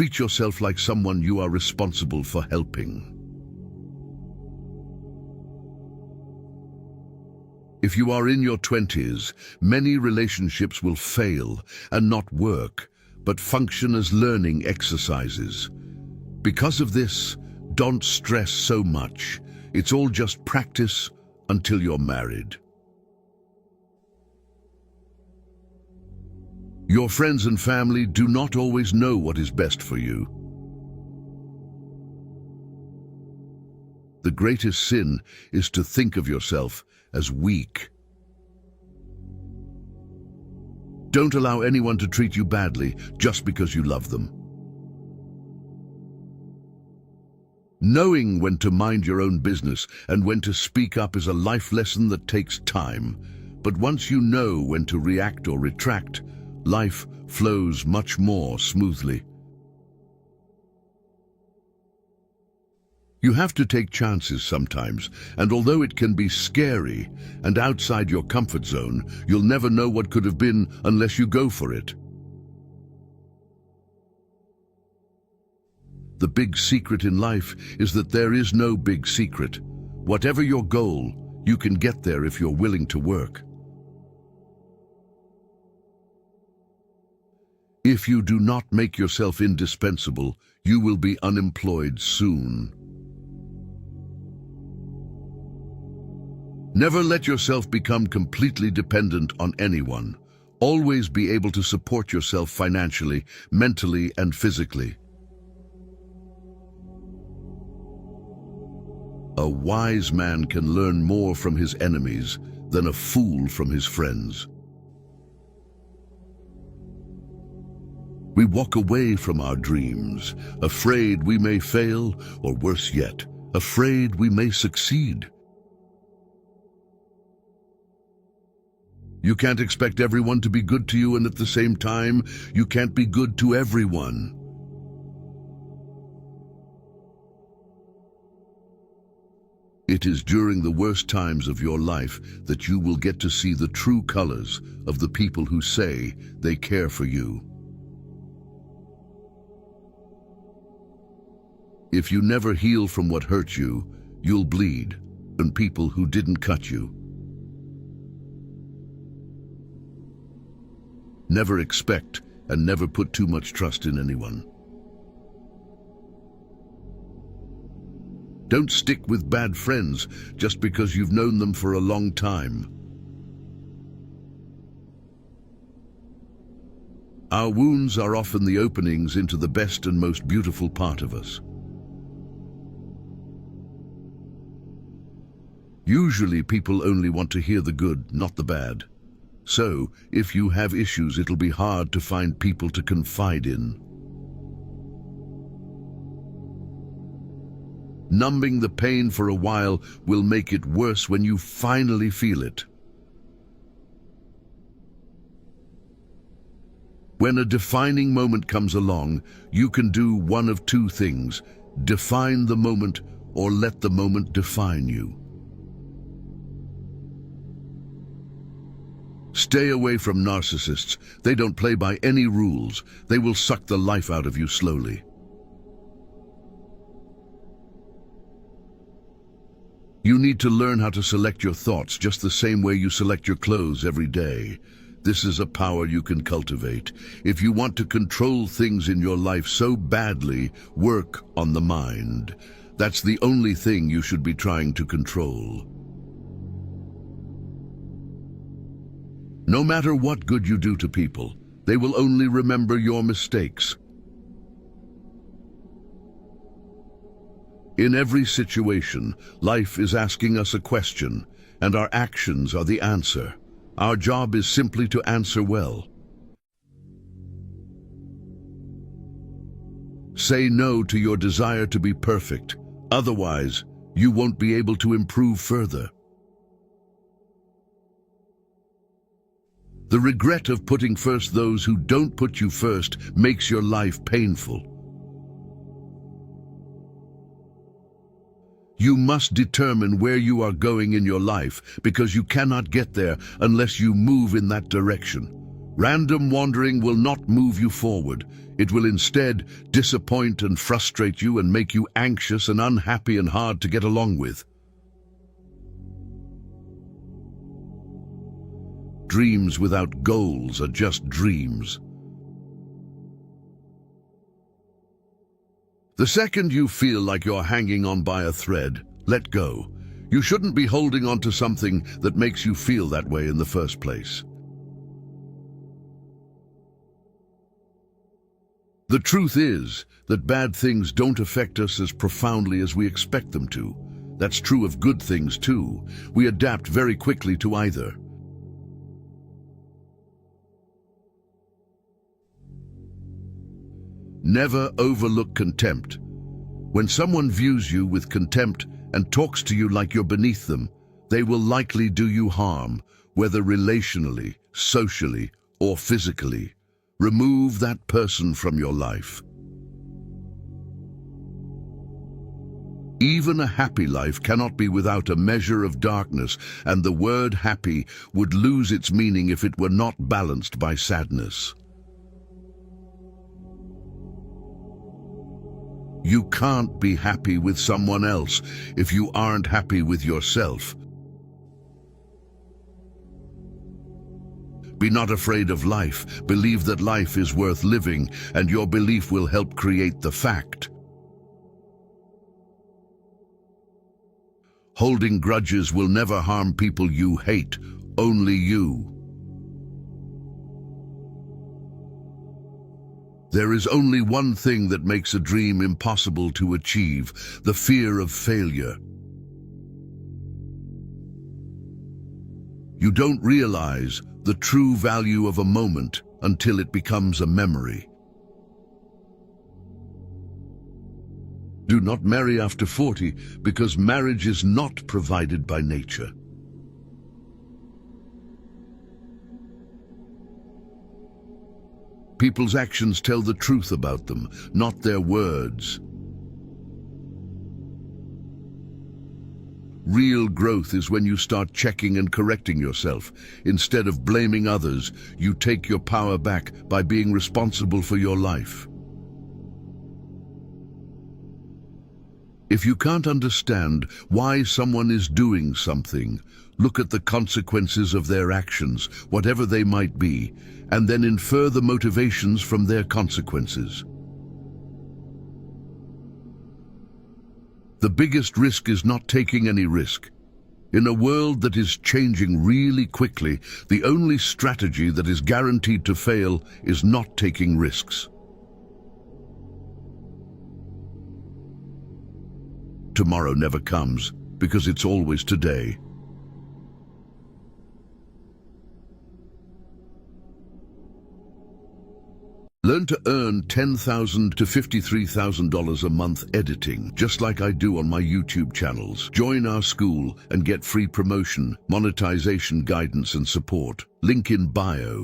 treat yourself like someone you are responsible for helping. If you are in your 20s, many relationships will fail and not work, but function as learning exercises. Because of this, don't stress so much. It's all just practice until you're married. Your friends and family do not always know what is best for you. The greatest sin is to think of yourself as weak. Don't allow anyone to treat you badly just because you love them. Knowing when to mind your own business and when to speak up is a life lesson that takes time. But once you know when to react or retract, life flows much more smoothly. You have to take chances sometimes, and although it can be scary and outside your comfort zone, you'll never know what could have been unless you go for it. The big secret in life is that there is no big secret. Whatever your goal, you can get there if you're willing to work. If you do not make yourself indispensable, you will be unemployed soon. Never let yourself become completely dependent on anyone. Always be able to support yourself financially, mentally, and physically. A wise man can learn more from his enemies than a fool from his friends. We walk away from our dreams, afraid we may fail, or worse yet, afraid we may succeed. You can't expect everyone to be good to you, and at the same time, you can't be good to everyone. It is during the worst times of your life that you will get to see the true colors of the people who say they care for you. If you never heal from what hurt you, you'll bleed on people who didn't cut you. Never expect and never put too much trust in anyone. Don't stick with bad friends just because you've known them for a long time. Our wounds are often the openings into the best and most beautiful part of us. Usually people only want to hear the good, not the bad. So, if you have issues, it'll be hard to find people to confide in. Numbing the pain for a while will make it worse when you finally feel it. When a defining moment comes along, you can do one of two things: define the moment or let the moment define you. Stay away from narcissists. They don't play by any rules. They will suck the life out of you slowly. You need to learn how to select your thoughts just the same way you select your clothes every day. This is a power you can cultivate. If you want to control things in your life so badly, work on the mind. That's the only thing you should be trying to control. No matter what good you do to people, they will only remember your mistakes. In every situation, life is asking us a question, and our actions are the answer. Our job is simply to answer well. Say no to your desire to be perfect. Otherwise, you won't be able to improve further. The regret of putting first those who don't put you first makes your life painful. You must determine where you are going in your life, because you cannot get there unless you move in that direction. Random wandering will not move you forward. It will instead disappoint and frustrate you and make you anxious and unhappy and hard to get along with. Dreams without goals are just dreams. The second you feel like you're hanging on by a thread, let go. You shouldn't be holding on to something that makes you feel that way in the first place. The truth is that bad things don't affect us as profoundly as we expect them to. That's true of good things too. We adapt very quickly to either. Never overlook contempt. When someone views you with contempt and talks to you like you're beneath them, they will likely do you harm, whether relationally, socially, or physically. Remove that person from your life. Even a happy life cannot be without a measure of darkness, and the word happy would lose its meaning if it were not balanced by sadness. You can't be happy with someone else if you aren't happy with yourself. Be not afraid of life. Believe that life is worth living, and your belief will help create the fact. Holding grudges will never harm people you hate, only you. There is only one thing that makes a dream impossible to achieve: the fear of failure. You don't realize the true value of a moment until it becomes a memory. Do not marry after 40, because marriage is not provided by nature. People's actions tell the truth about them, not their words. Real growth is when you start checking and correcting yourself. Instead of blaming others, you take your power back by being responsible for your life. If you can't understand why someone is doing something, look at the consequences of their actions, whatever they might be, and then infer the motivations from their consequences. The biggest risk is not taking any risk. In a world that is changing really quickly, the only strategy that is guaranteed to fail is not taking risks. Tomorrow never comes, because it's always today. Learn to earn $10,000 to $53,000 a month editing, just like I do on my YouTube channels. Join our school and get free promotion, monetization guidance and support. Link in bio.